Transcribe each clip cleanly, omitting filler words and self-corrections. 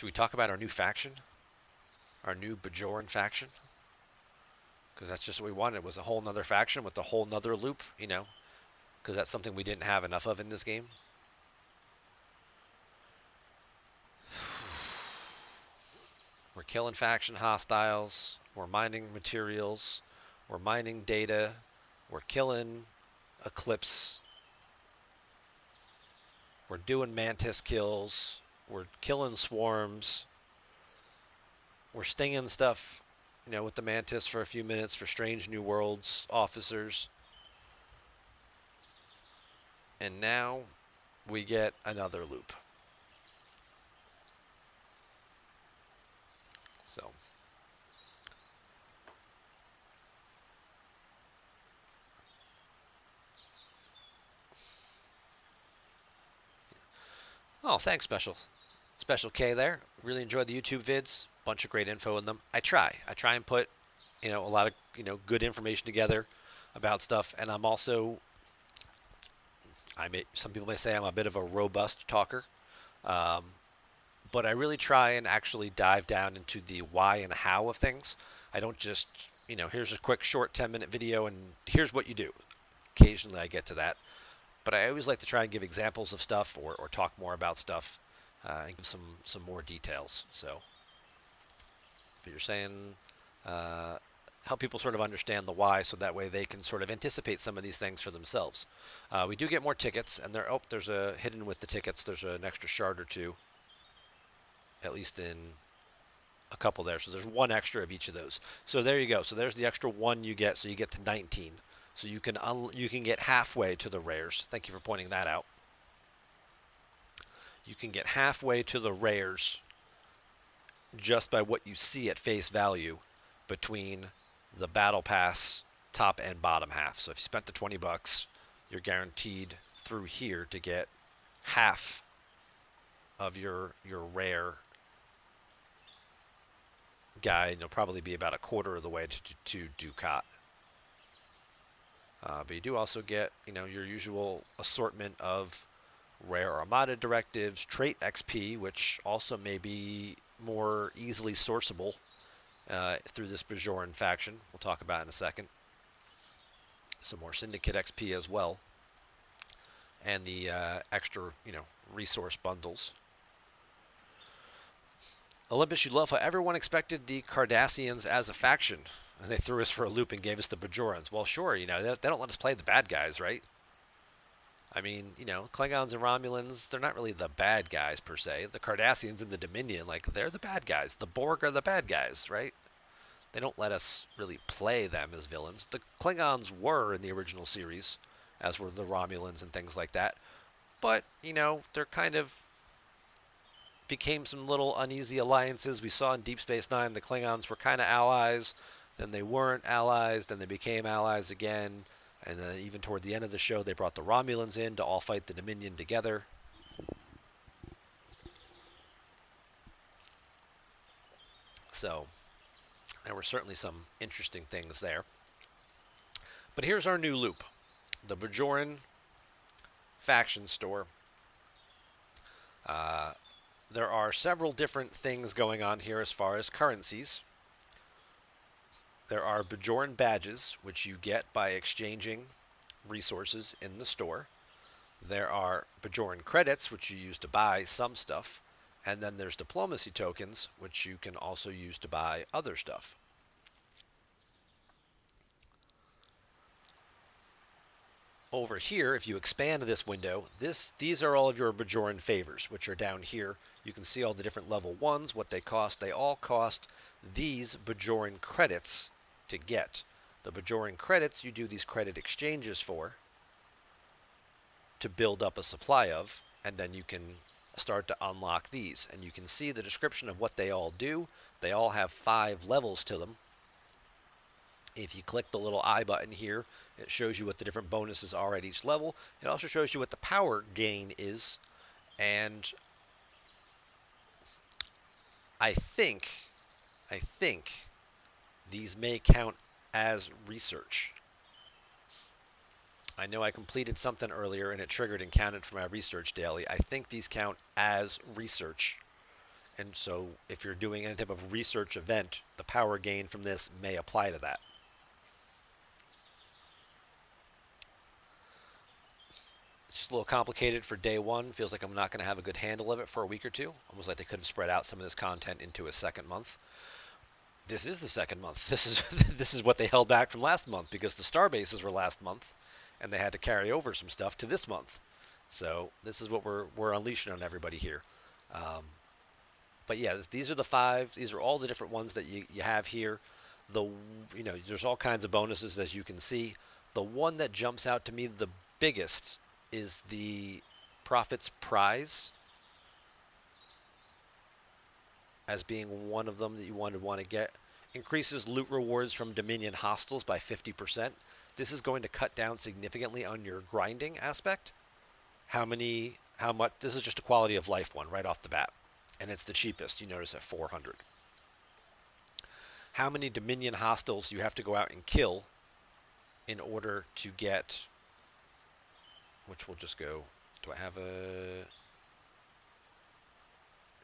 Should we talk about our new faction? Our new Bajoran faction? Because that's just what we wanted, was a whole nother faction with a whole nother loop, you know, because that's something we didn't have enough of in this game. We're killing faction hostiles. We're mining materials. We're mining data. We're killing Eclipse. We're doing Mantis kills. We're killing swarms. We're stinging stuff, you know, with the Mantis for a few minutes for Strange New Worlds officers. And now we get another loop. So, oh, thanks, Special K there. Really enjoyed the YouTube vids. Bunch of great info in them. I try and put, you know, a lot of, you know, good information together about stuff. And I'm also, some people may say I'm a bit of a robust talker. Um, but I really try and actually dive down into the why and how of things. I don't just, you know, here's a quick short 10-minute video and here's what you do. Occasionally I get to that. But I always like to try and give examples of stuff or talk more about stuff and give some more details. So, but you're saying help people sort of understand the why, so that way they can sort of anticipate some of these things for themselves. We do get more tickets, and there's a hidden with the tickets. There's an extra shard or two, at least in a couple there. So there's one extra of each of those. So there you go. So there's the extra one you get. So you get to 19. So you can get halfway to the rares. Thank you for pointing that out. You can get halfway to the rares just by what you see at face value between the battle pass top and bottom half. So if you spent the 20 bucks, you're guaranteed through here to get half of your rare guide. You'll probably be about a quarter of the way to Ducat. But you do also get, you know, your usual assortment of rare Armada directives, trait XP, which also may be more easily sourceable through this Bajoran faction. We'll talk about in a second. Some more Syndicate XP as well, and the extra, you know, resource bundles. Olympus, you love how everyone expected the Cardassians as a faction, and they threw us for a loop and gave us the Bajorans. Well, sure, you know, they don't let us play the bad guys, right? I mean, you know, Klingons and Romulans, they're not really the bad guys per se. The Cardassians and the Dominion, like, they're the bad guys. The Borg are the bad guys, right? They don't let us really play them as villains. The Klingons were in the original series, as were the Romulans and things like that. But, you know, they're kind of became some little uneasy alliances. We saw in Deep Space Nine the Klingons were kind of allies, then they weren't allies, then they became allies again, and then even toward the end of the show they brought the Romulans in to all fight the Dominion together. So there were certainly some interesting things there. But here's our new loop. The Bajoran faction store. There are several different things going on here as far as currencies. There are Bajoran badges, which you get by exchanging resources in the store. There are Bajoran credits, which you use to buy some stuff. And then there's diplomacy tokens, which you can also use to buy other stuff. Over here, if you expand this window, these are all of your Bajoran favors, which are down here. You can see all the different level 1s, what they cost. They all cost these Bajoran credits to get. The Bajoran credits you do these credit exchanges for to build up a supply of, and then you can start to unlock these. And you can see the description of what they all do. They all have 5 levels to them. If you click the little I button here, it shows you what the different bonuses are at each level. It also shows you what the power gain is. And I think these may count as research. I know I completed something earlier and it triggered and counted for my research daily. I think these count as research. And so if you're doing any type of research event, the power gain from this may apply to that. It's just a little complicated for day one. Feels like I'm not going to have a good handle of it for a week or two. Almost like they could have spread out some of this content into a second month. This is the second month. This is this is what they held back from last month because the star bases were last month, and they had to carry over some stuff to this month. So this is what we're unleashing on everybody here. Um, but yeah, these are the five. These are all the different ones that you have here. The there's all kinds of bonuses as you can see. The one that jumps out to me the biggest is the Prophet's Prize as being one of them that you want to get. Increases loot rewards from Dominion hostiles by 50%. This is going to cut down significantly on your grinding aspect. How much? This is just a quality of life one right off the bat. And it's the cheapest, you notice, at 400. How many Dominion hostiles you have to go out and kill in order to get, which will just go, do I have a,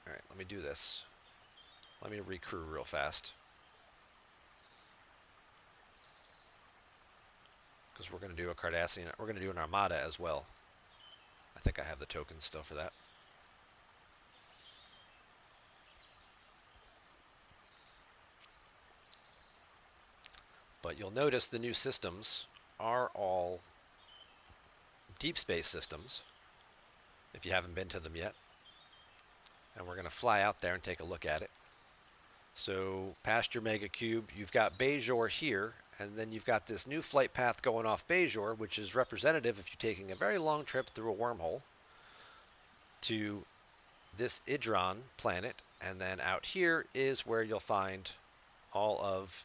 all right, let me do this. Let me recrew real fast. Because we're going to do a Cardassian, we're going to do an Armada as well. I think I have the tokens still for that. But you'll notice the new systems are all deep space systems, if you haven't been to them yet. And we're going to fly out there and take a look at it. So past your Mega Cube, you've got Bajor here, and then you've got this new flight path going off Bajor, which is representative if you're taking a very long trip through a wormhole to this Idron planet. And then out here is where you'll find all of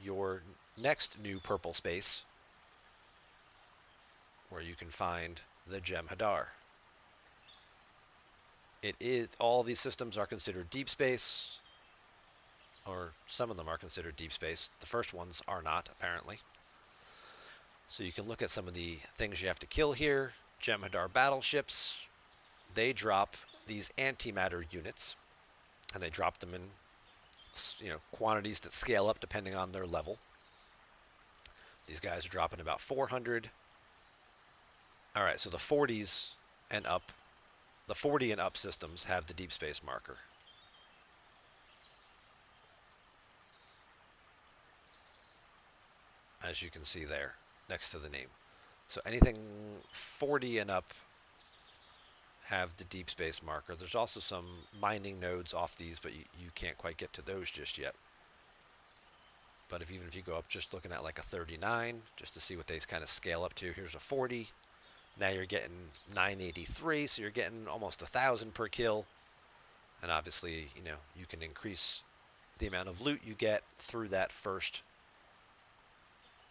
your next new purple space, where you can find the Jem'Hadar. It is, all of these systems are considered deep space, or some of them are considered deep space. The first ones are not, apparently. So you can look at some of the things you have to kill here. Jem'Hadar battleships, they drop these antimatter units, and they drop them in quantities that scale up depending on their level. These guys are dropping about 400. All right, so the 40s and up, the 40 and up systems have the deep space marker. As you can see there, next to the name. So anything 40 and up have the deep space marker. There's also some mining nodes off these, but you can't quite get to those just yet. But even if you go up just looking at like a 39, just to see what they kind of scale up to, here's a 40. Now you're getting 983, so you're getting almost 1,000 per kill. And obviously, you can increase the amount of loot you get through that first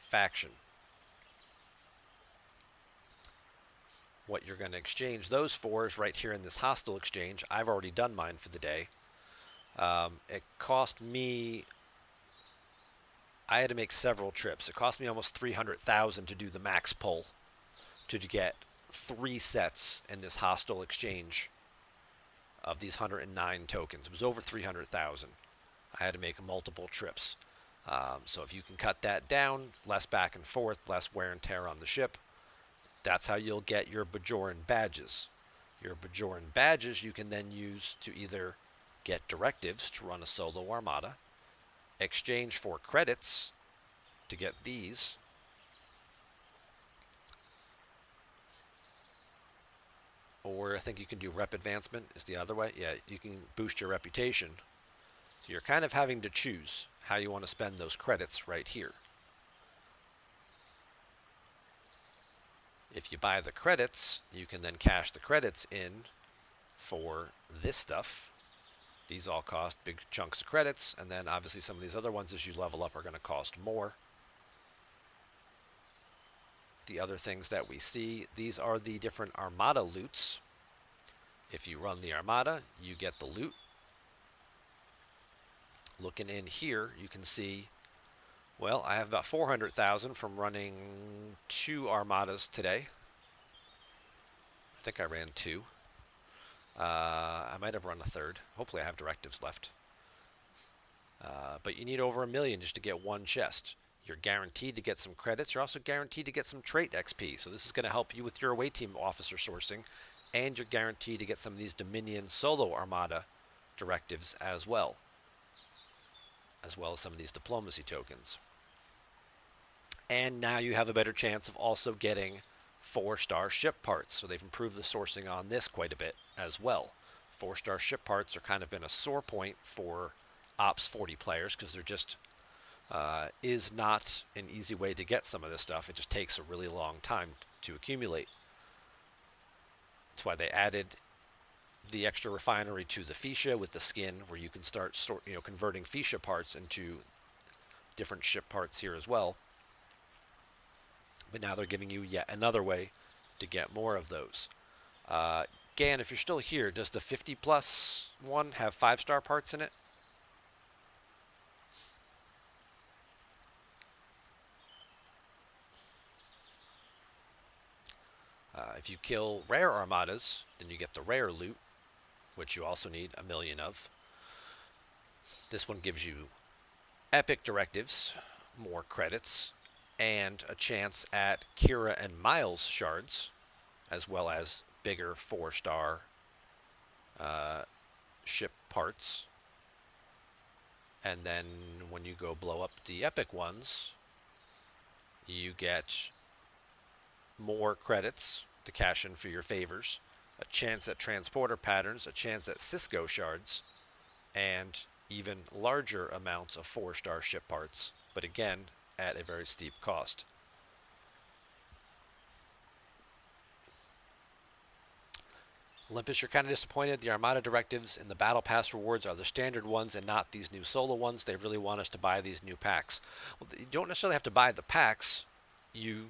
faction. What you're going to exchange those for is right here in this hostile exchange. I've already done mine for the day. It cost me, I had to make several trips. It cost me almost 300,000 to do the max pull, to get 3 sets in this hostile exchange of these 109 tokens. It was over 300,000. I had to make multiple trips. So if you can cut that down, less back and forth, less wear and tear on the ship, that's how you'll get your Bajoran badges. Your Bajoran badges you can then use to either get directives to run a solo armada, exchange for credits to get these, or I think you can do rep advancement is the other way. Yeah, you can boost your reputation. So you're kind of having to choose how you want to spend those credits right here. If you buy the credits, you can then cash the credits in for this stuff. These all cost big chunks of credits, and then obviously some of these other ones as you level up are going to cost more. The other things that we see, these are the different Armada loots. If you run the Armada, you get the loot. Looking in here, you can see, well, I have about 400,000 from running 2 Armadas today. I think I ran 2. I might have run a third. Hopefully I have directives left. But you need over 1 million just to get one chest. You're guaranteed to get some credits. You're also guaranteed to get some trait XP. So this is going to help you with your away team officer sourcing. And you're guaranteed to get some of these Dominion solo Armada directives as well as some of these diplomacy tokens. And now you have a better chance of also getting 4-star ship parts. So they've improved the sourcing on this quite a bit as well. 4-star ship parts are kind of been a sore point for Ops 40 players because there just is not an easy way to get some of this stuff. It just takes a really long time to accumulate. That's why they added the extra refinery to the Fisha with the skin, where you can start converting Fisha parts into different ship parts here as well. But now they're giving you yet another way to get more of those. Gan, if you're still here, does the 50 plus one have 5-star parts in it? If you kill rare armadas, then you get the rare loot, which you also need 1 million of. This one gives you epic directives, more credits, and a chance at Kira and Miles shards, as well as bigger 4-star ship parts. And then when you go blow up the epic ones, you get more credits to cash in for your favors, a chance at transporter patterns, a chance at Cisco shards, and even larger amounts of 4-star ship parts, but again, at a very steep cost. Olympus, you're kind of disappointed. The Armada directives and the Battle Pass rewards are the standard ones and not these new solo ones. They really want us to buy these new packs. Well, you don't necessarily have to buy the packs. You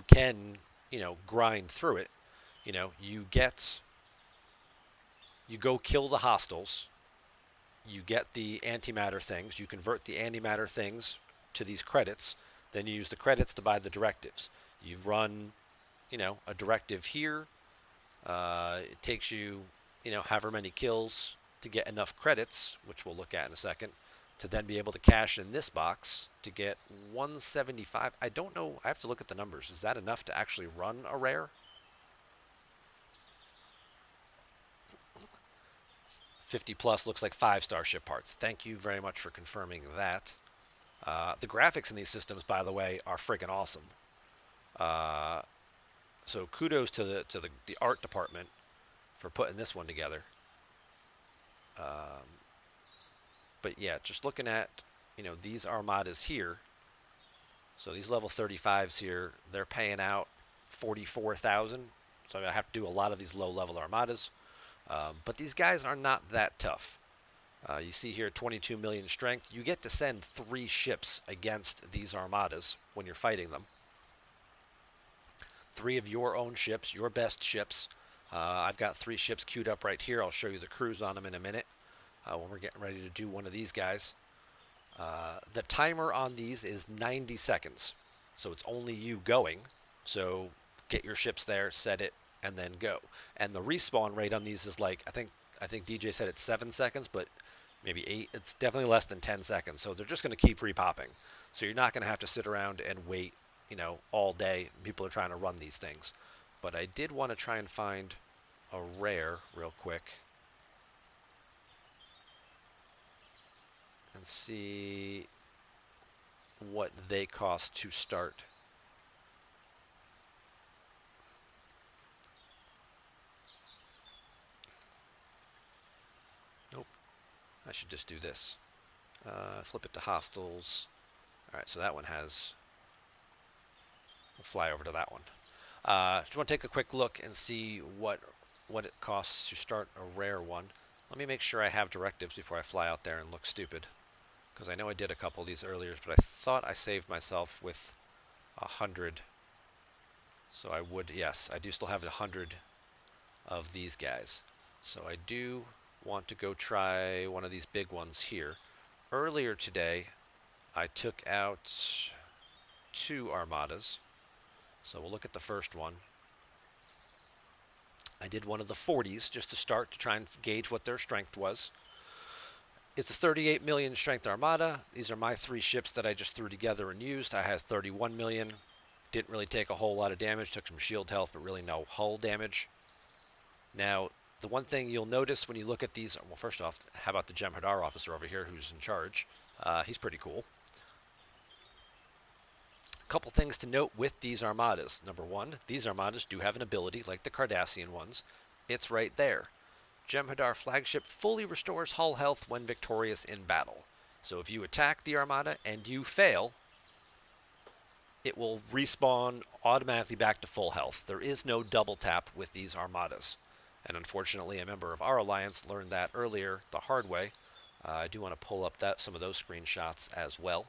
can, grind through it. You go kill the hostiles. You get the antimatter things. You convert the antimatter things to these credits. Then you use the credits to buy the directives. You run, a directive here. It takes you, however many kills to get enough credits, which we'll look at in a second, to then be able to cash in this box to get 175. I don't know. I have to look at the numbers. Is that enough to actually run a rare? 50 plus looks like 5-star ship parts. Thank you very much for confirming that. The graphics in these systems, by the way, are freaking awesome. So kudos to the art department for putting this one together. But yeah, just looking at these armadas here. So these level 35s here, they're paying out 44,000. So I have to do a lot of these low-level armadas. But these guys are not that tough. You see here 22 million strength. You get to send 3 ships against these armadas when you're fighting them. 3 of your own ships, your best ships. I've got 3 ships queued up right here. I'll show you the crews on them in a minute when we're getting ready to do one of these guys. The timer on these is 90 seconds. So it's only you going. So get your ships there, set it, and then go. And the respawn rate on these is like, I think DJ said it's 7 seconds, but maybe 8. It's definitely less than 10 seconds. So they're just going to keep repopping. So you're not going to have to sit around and wait, all day. People are trying to run these things. But I did want to try and find a rare real quick and see what they cost to start. Nope. I should just do this. Flip it to hostiles. Alright, so that one has... We'll fly over to that one. Just want to take a quick look and see what it costs to start a rare one. Let me make sure I have directives before I fly out there and look stupid. Because I know I did a couple of these earlier, but I thought I saved myself with 100. So I would, yes, I do still have 100 of these guys. So I do want to go try one of these big ones here. Earlier today, I took out 2 armadas. So we'll look at the first one. I did one of the 40s just to start to try and gauge what their strength was. It's a 38 million strength Armada. These are my 3 ships that I just threw together and used. I had 31 million. Didn't really take a whole lot of damage. Took some shield health, but really no hull damage. Now, the one thing you'll notice when you look at these, well, first off, how about the Jem'Hadar officer over here who's in charge? He's pretty cool. A couple things to note with these Armadas. Number one, these Armadas do have an ability, like the Cardassian ones. It's right there. Jem'Hadar flagship fully restores hull health when victorious in battle. So if you attack the Armada and you fail, it will respawn automatically back to full health. There is no double tap with these Armadas. And unfortunately, a member of our alliance learned that earlier the hard way. I do want to pull up some of those screenshots as well.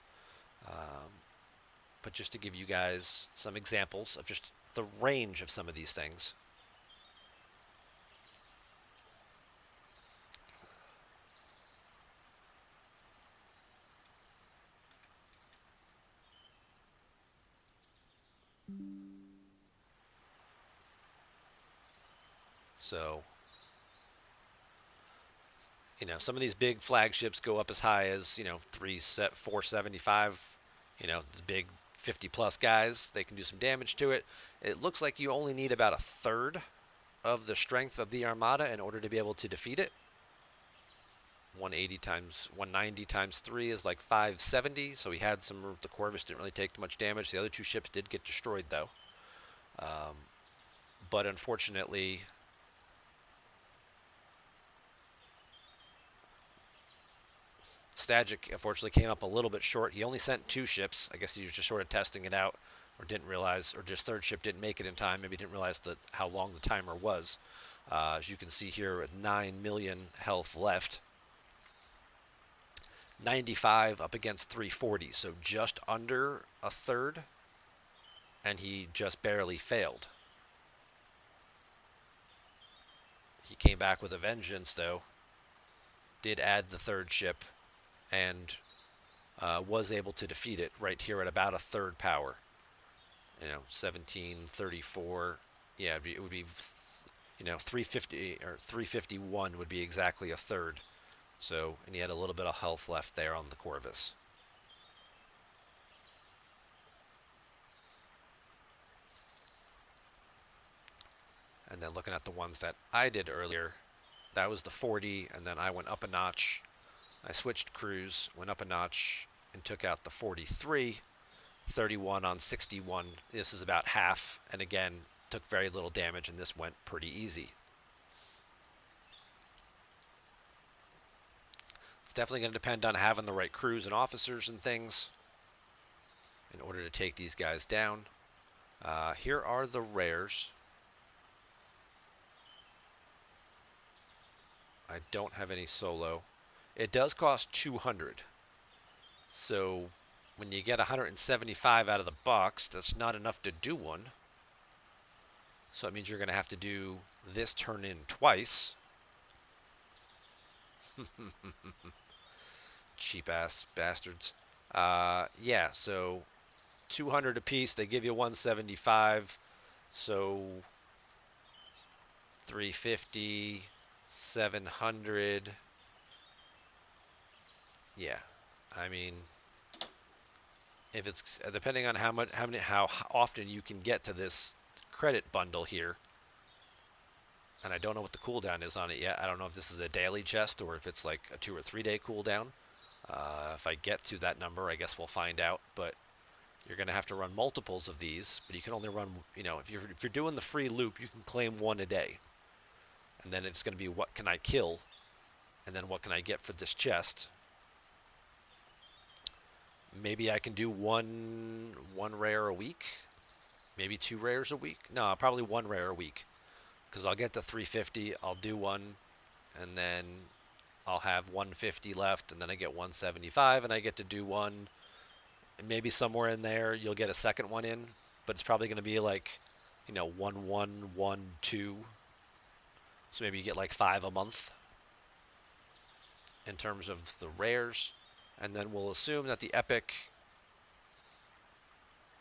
But just to give you guys some examples of just the range of some of these things. So, some of these big flagships go up as high as, 475. The big 50 plus guys, they can do some damage to it. It looks like you only need about a third of the strength of the Armada in order to be able to defeat it. 190 times 3 is like 570, so he had some. The Corvus didn't really take much damage. The other 2 ships did get destroyed, though. But unfortunately, Stagic unfortunately came up a little bit short. He only sent 2 ships. I guess he was just sort of testing it out, or didn't realize, or just 3rd ship didn't make it in time. Maybe didn't realize how long the timer was. As you can see here, with 9 million health left. 95 up against 340, so just under a third, and he just barely failed. He came back with a vengeance, though. Did add the 3rd ship, and was able to defeat it right here at about a third power. 1734. Yeah, it would be 350 or 351 would be exactly a third. So, and he had a little bit of health left there on the Corvus. And then looking at the ones that I did earlier, that was the 40, and then I went up a notch. I switched crews, went up a notch, and took out the 43. 31 on 61. This is about half, and again, took very little damage, and this went pretty easy. It's definitely going to depend on having the right crews and officers and things in order to take these guys down. Here are the rares. I don't have any solo. It does cost 200. So when you get 175 out of the box, that's not enough to do one. So it means you're going to have to do this turn in twice. Cheap ass bastards. Yeah, so 200 apiece. They give you 175. So 350, 700. Yeah, I mean, if it's depending on how often you can get to this credit bundle here. And I don't know what the cooldown is on it yet. I don't know if this is a daily chest or if it's like a 2 or 3 day cooldown. If I get to that number, I guess we'll find out. But you're going to have to run multiples of these. But you can only run, if you're doing the free loop, you can claim 1 a day. And then it's going to be what can I kill? And then what can I get for this chest? Maybe I can do one rare a week. Maybe 2 rares a week. No, probably 1 rare a week. Because I'll get to 350, I'll do one, and then I'll have 150 left, and then I get 175, and I get to do one. And maybe somewhere in there you'll get a second one in, but it's probably going to be like, 1, 1, 1, 2. So maybe you get like 5 a month in terms of the rares. And then we'll assume that the epic,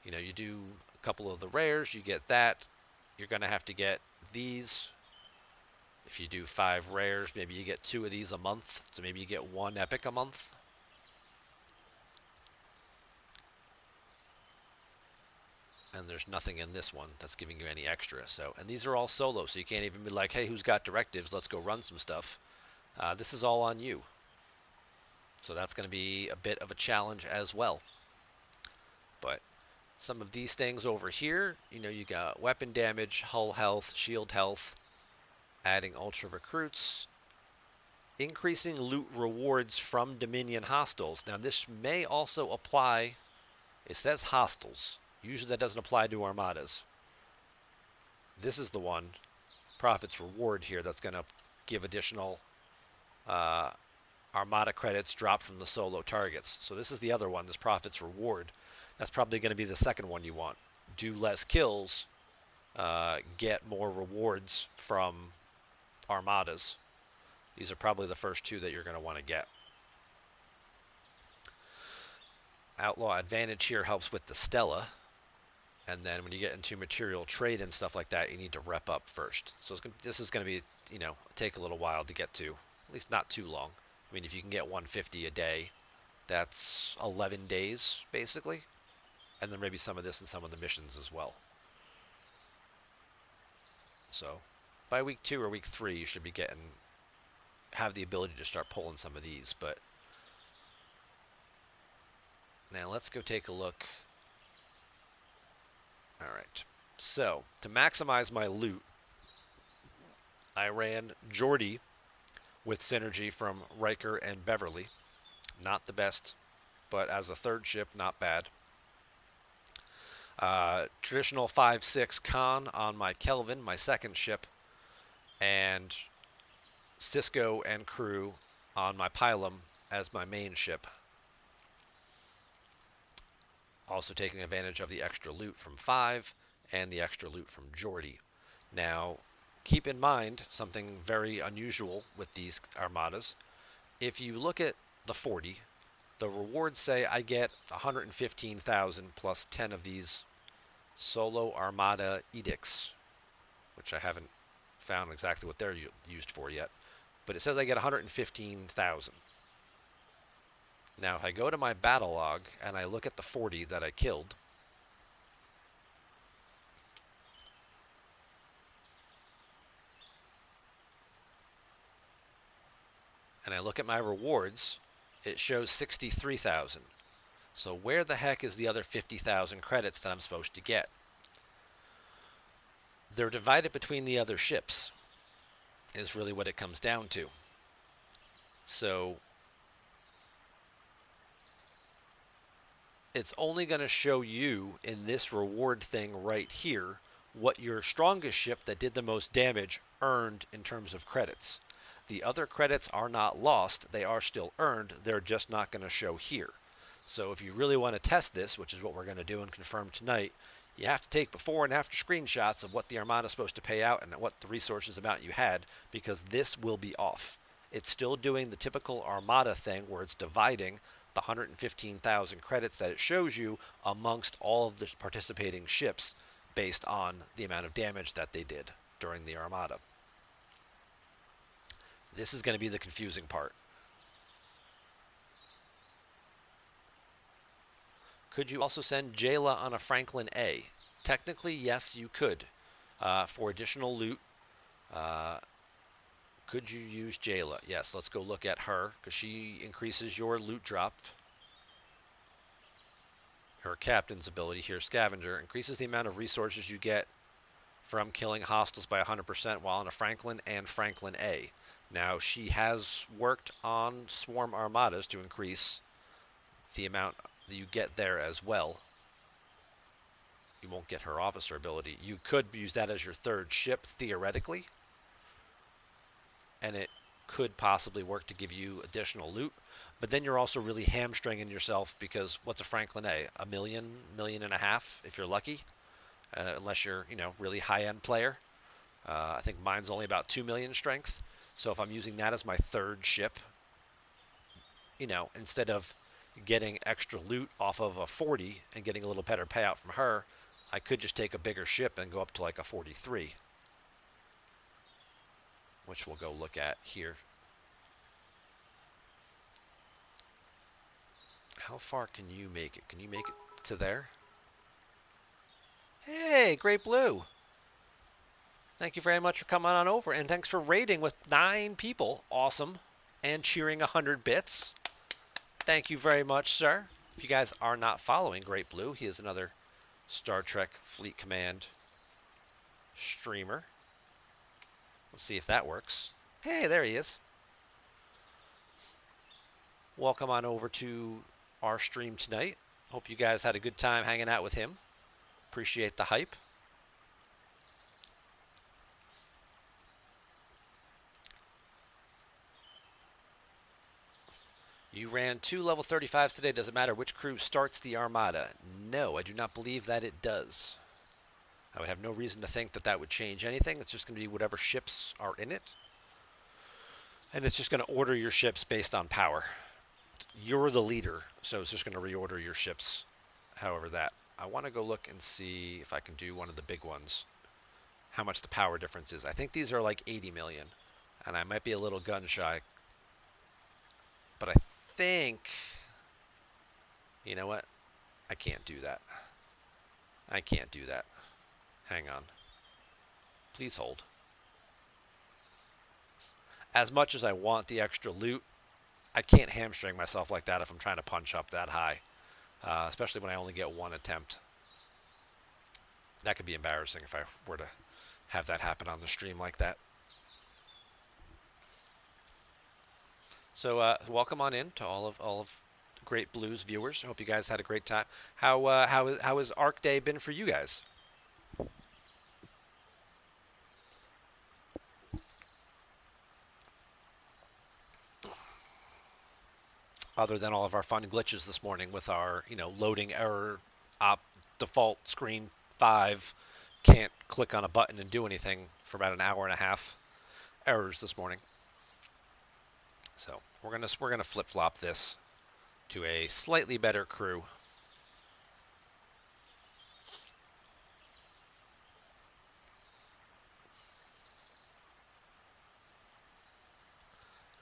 you do a couple of the rares, you get that. You're going to have to get these If you do 5 rares, maybe you get 2 of these a month. So maybe you get 1 epic a month. And there's nothing in this one that's giving you any extra. So, and these are all solo, so you can't even be like, hey, who's got directives? Let's go run some stuff. This is all on you. So that's going to be a bit of a challenge as well. But some of these things over here, you got weapon damage, hull health, shield health, adding ultra recruits, increasing loot rewards from Dominion hostiles. Now this may also apply, it says hostiles. Usually that doesn't apply to armadas. This is the one, Prophet's Reward here, that's going to give additional Armada credits dropped from the solo targets. So this is the other one, this Prophet's Reward. That's probably going to be the second one you want. Do less kills, get more rewards from Armadas. These are probably the first 2 that you're going to want to get. Outlaw Advantage here helps with the Stella. And then when you get into material trade and stuff like that, you need to rep up first. So this is going to be, take a little while to get to. At least not too long. I mean, if you can get 150 a day, that's 11 days, basically. And then maybe some of this and some of the missions as well. So by week 2 or week 3, you should be have the ability to start pulling some of these. But now let's go take a look. All right. So to maximize my loot, I ran Geordie with synergy from Riker and Beverly. Not the best, but as a third ship, not bad. Traditional 5-6 Khan on my Kelvin, my second ship, and Cisco and crew on my Pylum as my main ship. Also taking advantage of the extra loot from 5 and the extra loot from Geordie. Now, keep in mind something very unusual with these armadas. If you look at the 40, the rewards say I get 115,000 plus 10 of these solo Armada edicts, which I haven't found exactly what they're used for yet. But it says I get 115,000. Now, if I go to my battle log and I look at the 40 that I killed, and I look at my rewards, it shows 63,000. So where the heck is the other 50,000 credits that I'm supposed to get? They're divided between the other ships, is really what it comes down to. So it's only going to show you in this reward thing right here what your strongest ship that did the most damage earned in terms of credits. The other credits are not lost, they are still earned, they're just not going to show here. So if you really want to test this, which is what we're going to do and confirm tonight, you have to take before and after screenshots of what the Armada is supposed to pay out and what the resources amount you had, because this will be off. It's still doing the typical Armada thing where it's dividing the 115,000 credits that it shows you amongst all of the participating ships based on the amount of damage that they did during the Armada. This is going to be the confusing part. Could you also send Jayla on a Franklin A? Technically, yes, you could. For additional loot, could you use Jayla? Yes, let's go look at her, because she increases your loot drop. Her captain's ability here, Scavenger, increases the amount of resources you get from killing hostiles by 100% while on a Franklin and Franklin A. Now, she has worked on swarm armadas to increase the amount that you get there as well. You won't get her officer ability. You could use that as your third ship, theoretically. And it could possibly work to give you additional loot. But then you're also really hamstringing yourself, because what's a Franklin A? $1 million, $1.5 million if you're lucky. Unless you're, really high-end player. I think mine's only about 2 million strength. So if I'm using that as my third ship, instead of getting extra loot off of a 40 and getting a little better payout from her, I could just take a bigger ship and go up to like a 43. which we'll go look at here. How far can you make it? Can you make it to there? Hey, Great Blue. Thank you very much for coming on over, and thanks for raiding with 9 people. Awesome. And cheering 100 bits. Thank you very much, sir. If you guys are not following Great Blue, he is another Star Trek Fleet Command streamer. Let's see if that works. Hey, there he is. Welcome on over to our stream tonight. Hope you guys had a good time hanging out with him. Appreciate the hype. You ran 2 level 35s today. Does it matter which crew starts the Armada? No, I do not believe that it does. I would have no reason to think that that would change anything. It's just going to be whatever ships are in it. And it's just going to order your ships based on power. You're the leader, so it's just going to reorder your ships however that. I want to go look and see if I can do one of the big ones, how much the power difference is. I think these are like 80 million, and I might be a little gun shy. But I think, you know what? I can't do that. I can't do that. Hang on. Please hold. As much as I want the extra loot, I can't hamstring myself like that if I'm trying to punch up that high. Especially when I only get 1 attempt. That could be embarrassing if I were to have that happen on the stream like that. So welcome on in to all of Great Blue's viewers. I hope you guys had a great time. How has Arc Day been for you guys? Other than all of our fun glitches this morning with our, loading error, default screen 5, can't click on a button and do anything for about an hour and a half. Errors this morning. So we're gonna flip flop this to a slightly better crew.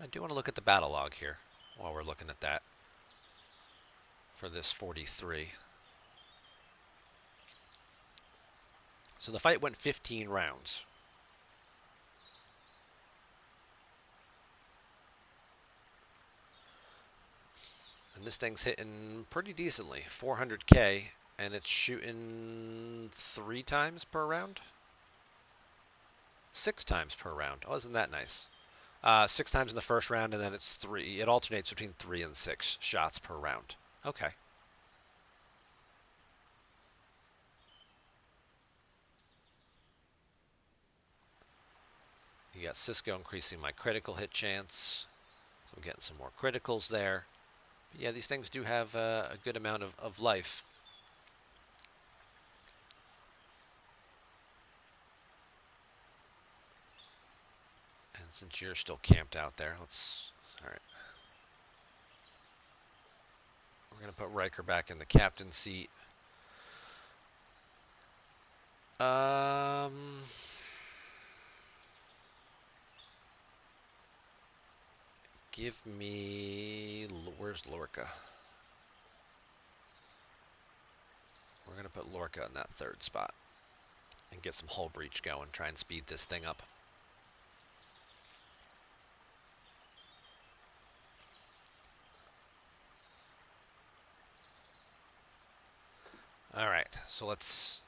I do want to look at the battle log here while we're looking at that for this 43. So the fight went 15 rounds. And this thing's hitting pretty decently, 400k, and it's shooting 3 times per round? 6 times per round. Oh, isn't that nice? 6 times in the first round, and then it's 3. It alternates between 3 and 6 shots per round. Okay. You got Cisco increasing my critical hit chance. So I'm getting some more criticals there. But yeah, these things do have a good amount of life. And since you're still camped out there, alright. We're going to put Riker back in the captain seat. Give me... Where's Lorca? We're going to put Lorca in that 3rd spot. And get some hull breach going. Try and speed this thing up. Alright, so let's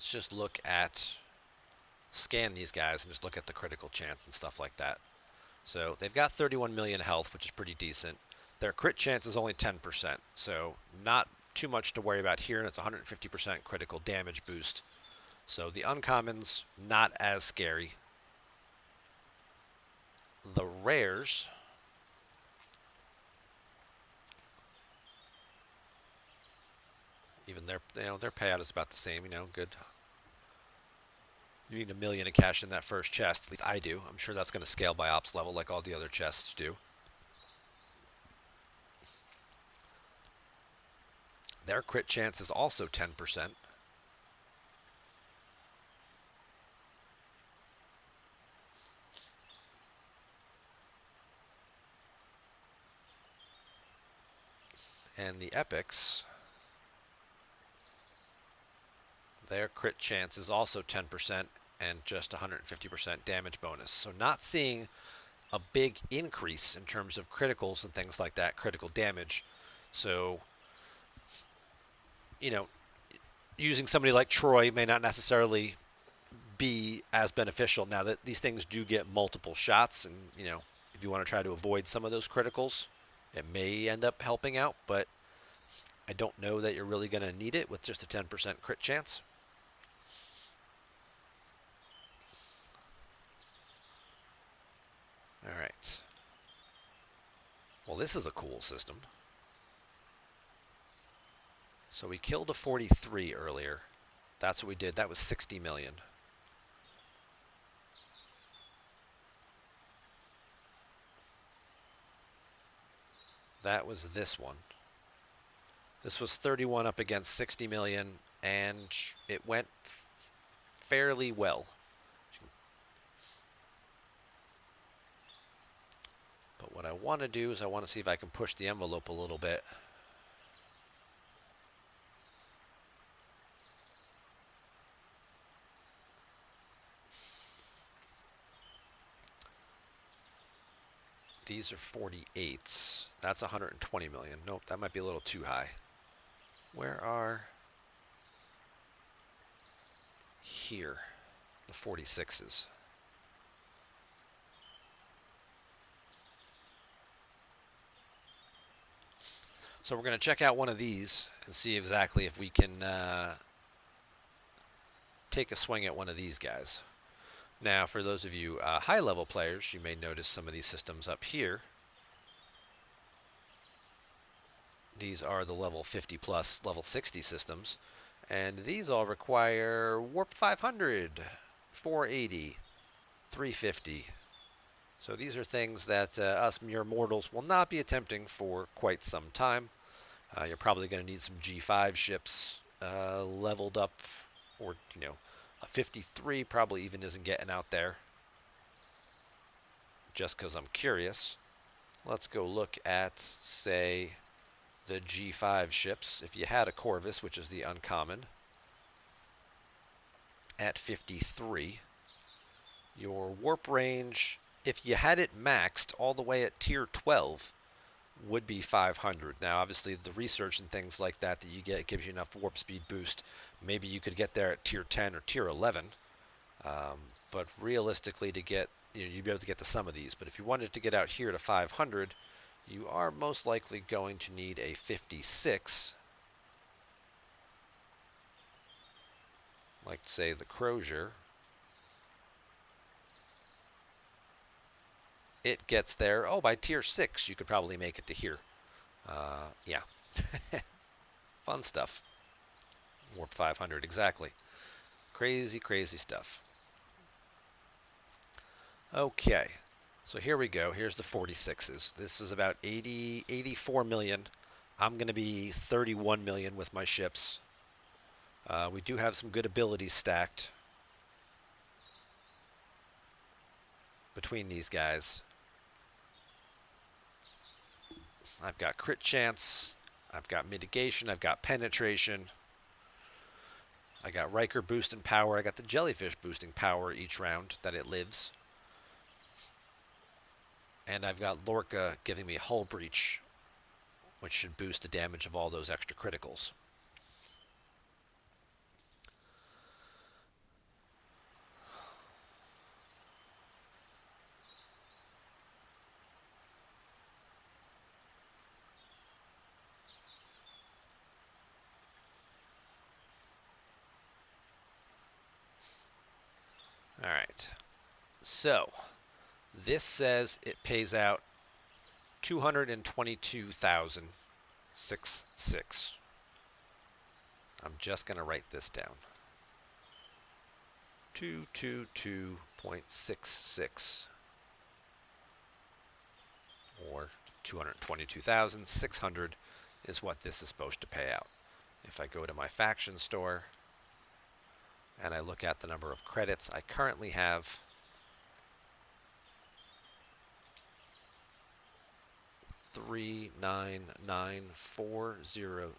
just look at... Scan these guys and just look at the critical chance and stuff like that. So they've got 31 million health, which is pretty decent. Their crit chance is only 10%, so not too much to worry about here, and it's 150% critical damage boost. So the uncommons, not as scary. The rares... Even their payout is about the same, good. You need 1 million to cash in that first chest. At least I do. I'm sure that's going to scale by ops level like all the other chests do. Their crit chance is also 10%. And the epics, their crit chance is also 10% and just 150% damage bonus. So not seeing a big increase in terms of criticals and things like that, critical damage. So, you know, using somebody like Troy may not necessarily be as beneficial. Now that these things do get multiple shots, and if you want to try to avoid some of those criticals, it may end up helping out, but I don't know that you're really going to need it with just a 10% crit chance. All right. Well, this is a cool system. So we killed a 43 earlier. That's what we did. That was 60 million. That was this one. This was 31 up against 60 million, and it went fairly well. But what I want to do is I want to see if I can push the envelope a little bit. These are 48s. That's 120 million. Nope, that might be a little too high. Where are... Here, the 46s. So we're going to check out one of these and see exactly if we can take a swing at one of these guys. Now, for those of you high-level players, you may notice some of these systems up here. These are the level 50 plus, level 60 systems. And these all require Warp 500, 480, 350. So these are things that us mere mortals will not be attempting for quite some time. You're probably going to need some G5 ships leveled up, or, a 53 probably even isn't getting out there. Just because I'm curious. Let's go look at, say, the G5 ships. If you had a Corvus, which is the uncommon, at 53, your warp range, if you had it maxed all the way at tier 12, would be 500. Now, obviously, the research and things like that you get gives you enough warp speed boost. Maybe you could get there at tier 10 or tier 11. But realistically, to get, you'd be able to get to some of these. But if you wanted to get out here to 500, you are most likely going to need a 56. Like, say, the Crozier. It gets there. Oh, by tier 6, you could probably make it to here. Yeah. Fun stuff. Warp 500, exactly. Crazy, crazy stuff. Okay. So here we go. Here's the 46s. This is about 84 million. I'm going to be 31 million with my ships. We do have some good abilities stacked between these guys. I've got crit chance, I've got mitigation, I've got penetration, I got Riker boosting power, I got the Jellyfish boosting power each round that it lives. And I've got Lorca giving me hull breach, which should boost the damage of all those extra criticals. All right, so this says it pays out 222,066. I'm just going to write this down. 222.66, or 222,600 is what this is supposed to pay out. If I go to my faction store and I look at the number of credits, I currently have 399,400.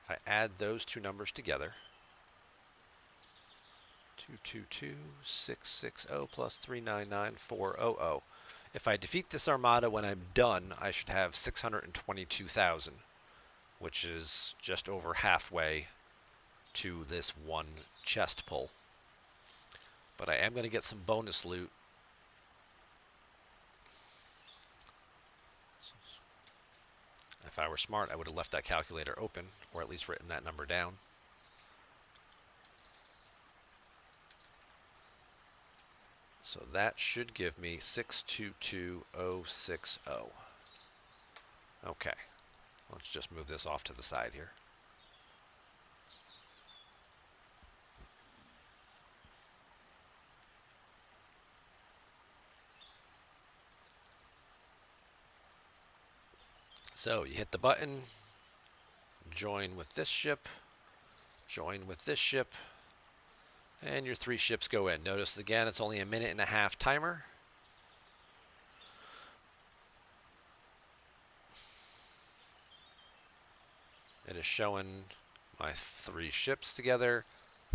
I add those two numbers together. 222,660 plus 399,400. If I defeat this armada when I'm done, I should have 622,000, which is just over halfway to this one chest pull. But I am going to get some bonus loot. If I were smart, I would have left that calculator open, or at least written that number down. So that should give me 622,060. Okay, let's just move this off to the side here. So you hit the button, join with this ship, join with this ship, and your 3 ships go in. Notice again, it's only a 1.5-minute timer. It is showing my 3 ships together,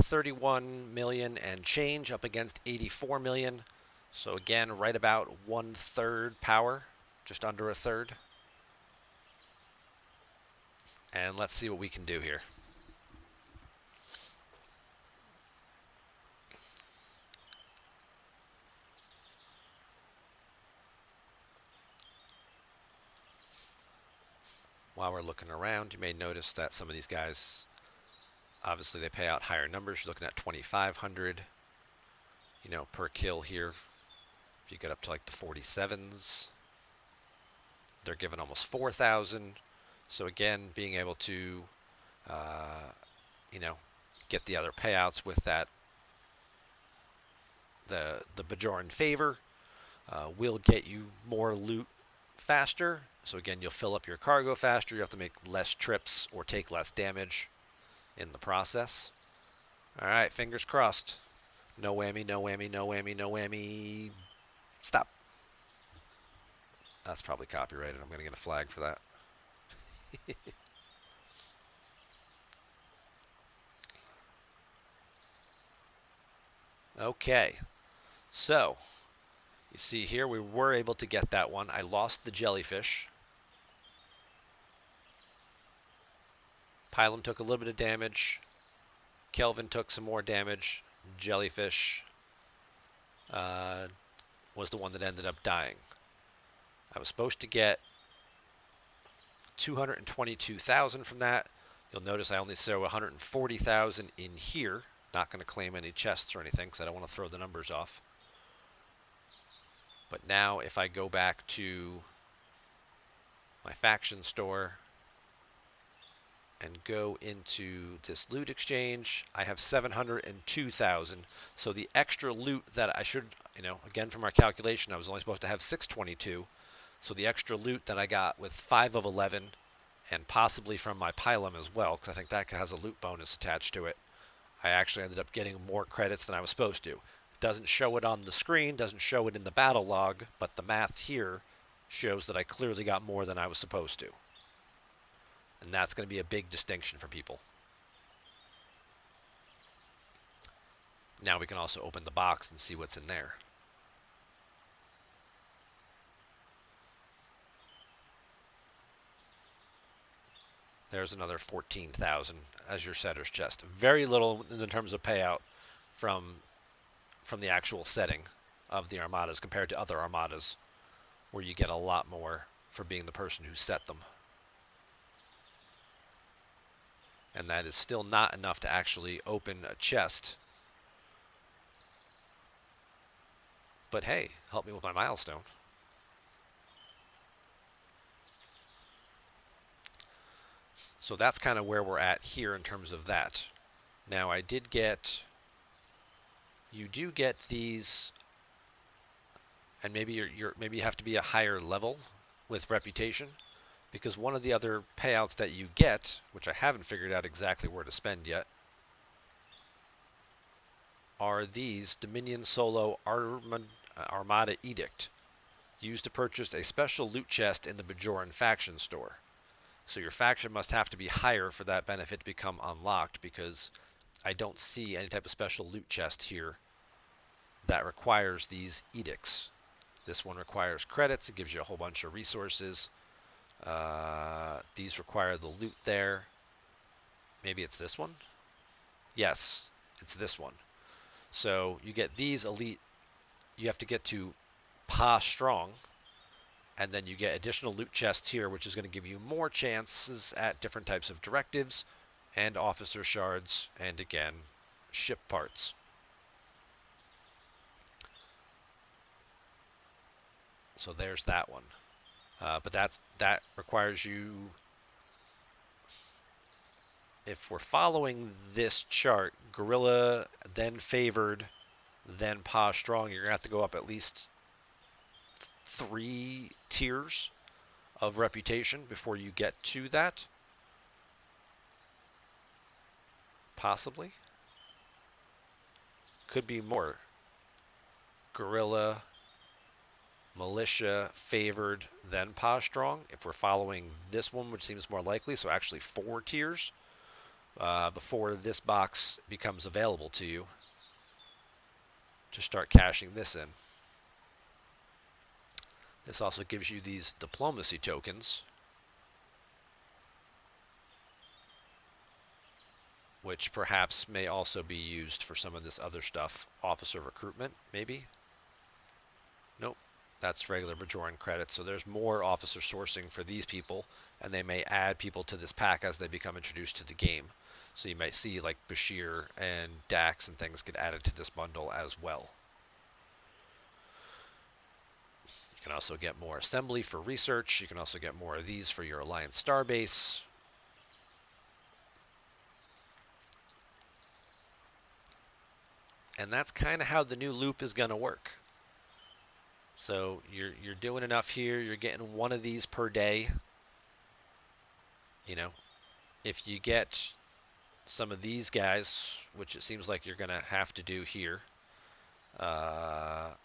31 million and change up against 84 million. So again, right about 1/3 power, just under 1/3. And let's see what we can do here. While we're looking around, you may notice that some of these guys, obviously they pay out higher numbers. You're looking at 2,500, per kill here. If you get up to like the 47s, they're giving almost 4,000. So again, being able to, get the other payouts with that, the Bajoran favor will get you more loot faster. So again, you'll fill up your cargo faster. You have to make less trips or take less damage in the process. All right, fingers crossed. No whammy, no whammy, no whammy, no whammy. Stop. That's probably copyrighted. I'm going to get a flag for that. Okay, so you see here we were able to get that one. I lost the jellyfish. Pylum took a little bit of damage. Kelvin took some more damage. Jellyfish was the one that ended up dying. I was supposed to get 222,000 from that. You'll notice I only show 140,000 in here. Not going to claim any chests or anything because I don't want to throw the numbers off. But now if I go back to my faction store and go into this loot exchange, I have 702,000. So the extra loot that I should, again from our calculation, I was only supposed to have 622. So the extra loot that I got with 5 of 11 and possibly from my Pylum as well, because I think that has a loot bonus attached to it, I actually ended up getting more credits than I was supposed to. It doesn't show it on the screen, doesn't show it in the battle log, but the math here shows that I clearly got more than I was supposed to. And that's going to be a big distinction for people. Now we can also open the box and see what's in there. There's another 14,000 as your setter's chest. Very little in terms of payout from the actual setting of the Armadas compared to other Armadas, where you get a lot more for being the person who set them. And that is still not enough to actually open a chest. But hey, help me with my milestone. So that's kind of where we're at here in terms of that. Now I did get, you do get these, and maybe maybe you have to be a higher level with reputation, because one of the other payouts that you get, which I haven't figured out exactly where to spend yet, are these Dominion Solo Armada Edict. Used to purchase a special loot chest in the Bajoran faction store. So your faction must have to be higher for that benefit to become unlocked, because I don't see any type of special loot chest here that requires these edicts. This one requires credits. It gives you a whole bunch of resources. These require the loot there. Maybe it's this one? Yes, it's this one. So you get these elite. You have to get to Pa Strong, and then you get additional loot chests here, which is going to give you more chances at different types of directives and officer shards, and again, ship parts. So there's that one. But that requires you, if we're following this chart, Guerrilla, then Favored, then Pa Strong, you're going to have to go up at least 3 tiers of reputation before you get to that. Possibly. Could be more. Guerrilla, Militia, Favored, then Pa Strong. If we're following this one, which seems more likely, so actually 4 tiers before this box becomes available to you to start cashing this in. This also gives you these diplomacy tokens, which perhaps may also be used for some of this other stuff. Officer recruitment, maybe? Nope. That's regular Bajoran credits. So there's more officer sourcing for these people, and they may add people to this pack as they become introduced to the game. So you might see like Bashir and Dax and things get added to this bundle as well. You can also get more assembly for research. You can also get more of these for your Alliance Starbase. And that's kind of how the new loop is going to work. So you're doing enough here. You're getting one of these per day. You know, if you get some of these guys, which it seems like you're going to have to do here, 5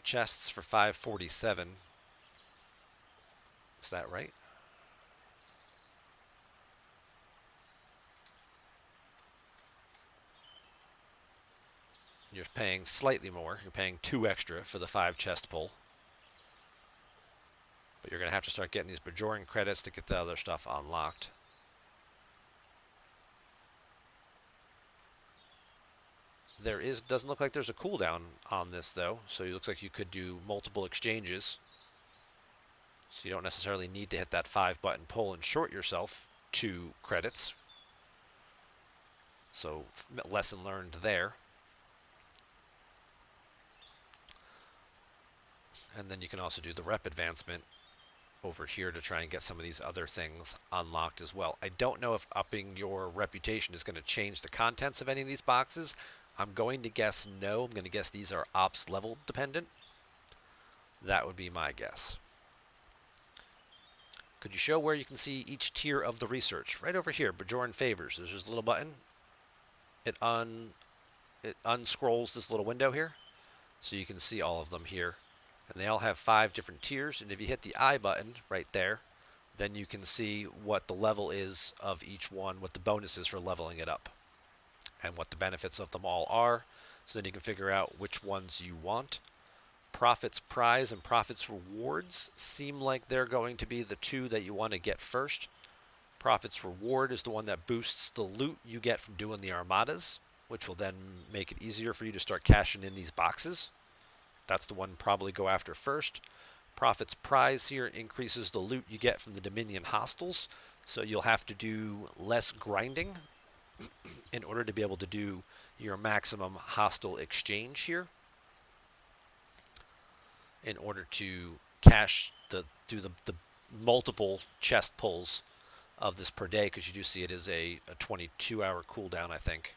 chests for 547. Is that right? You're paying slightly more. You're paying 2 extra for the 5 chest pull. But you're going to have to start getting these Bajoran credits to get the other stuff unlocked. Doesn't look like there's a cooldown on this though, so it looks like you could do multiple exchanges. So you don't necessarily need to hit that 5 button pull and short yourself 2 credits. So lesson learned there. And then you can also do the rep advancement over here to try and get some of these other things unlocked as well. I don't know if upping your reputation is going to change the contents of any of these boxes. I'm going to guess no. I'm going to guess these are ops level dependent. That would be my guess. Could you show where you can see each tier of the research? Right over here, Bajoran Favors. There's this little button. It unscrolls this little window here, so you can see all of them here. And they all have 5 different tiers, and if you hit the I button right there, then you can see what the level is of each one, what the bonus is for leveling it up, and what the benefits of them all are. So then you can figure out which ones you want. Profits Prize and Profits Rewards seem like they're going to be the 2 that you want to get first. Profits Reward is the one that boosts the loot you get from doing the Armadas, which will then make it easier for you to start cashing in these boxes. That's the one probably go after first. Profits Prize here increases the loot you get from the Dominion hostiles, so you'll have to do less grinding in order to be able to do your maximum hostile exchange here, in order to do the multiple chest pulls of this per day, because you do see it is a 22-hour cooldown, I think.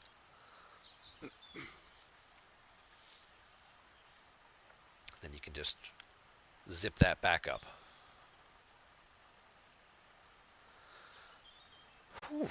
Then you can just zip that back up. Whew.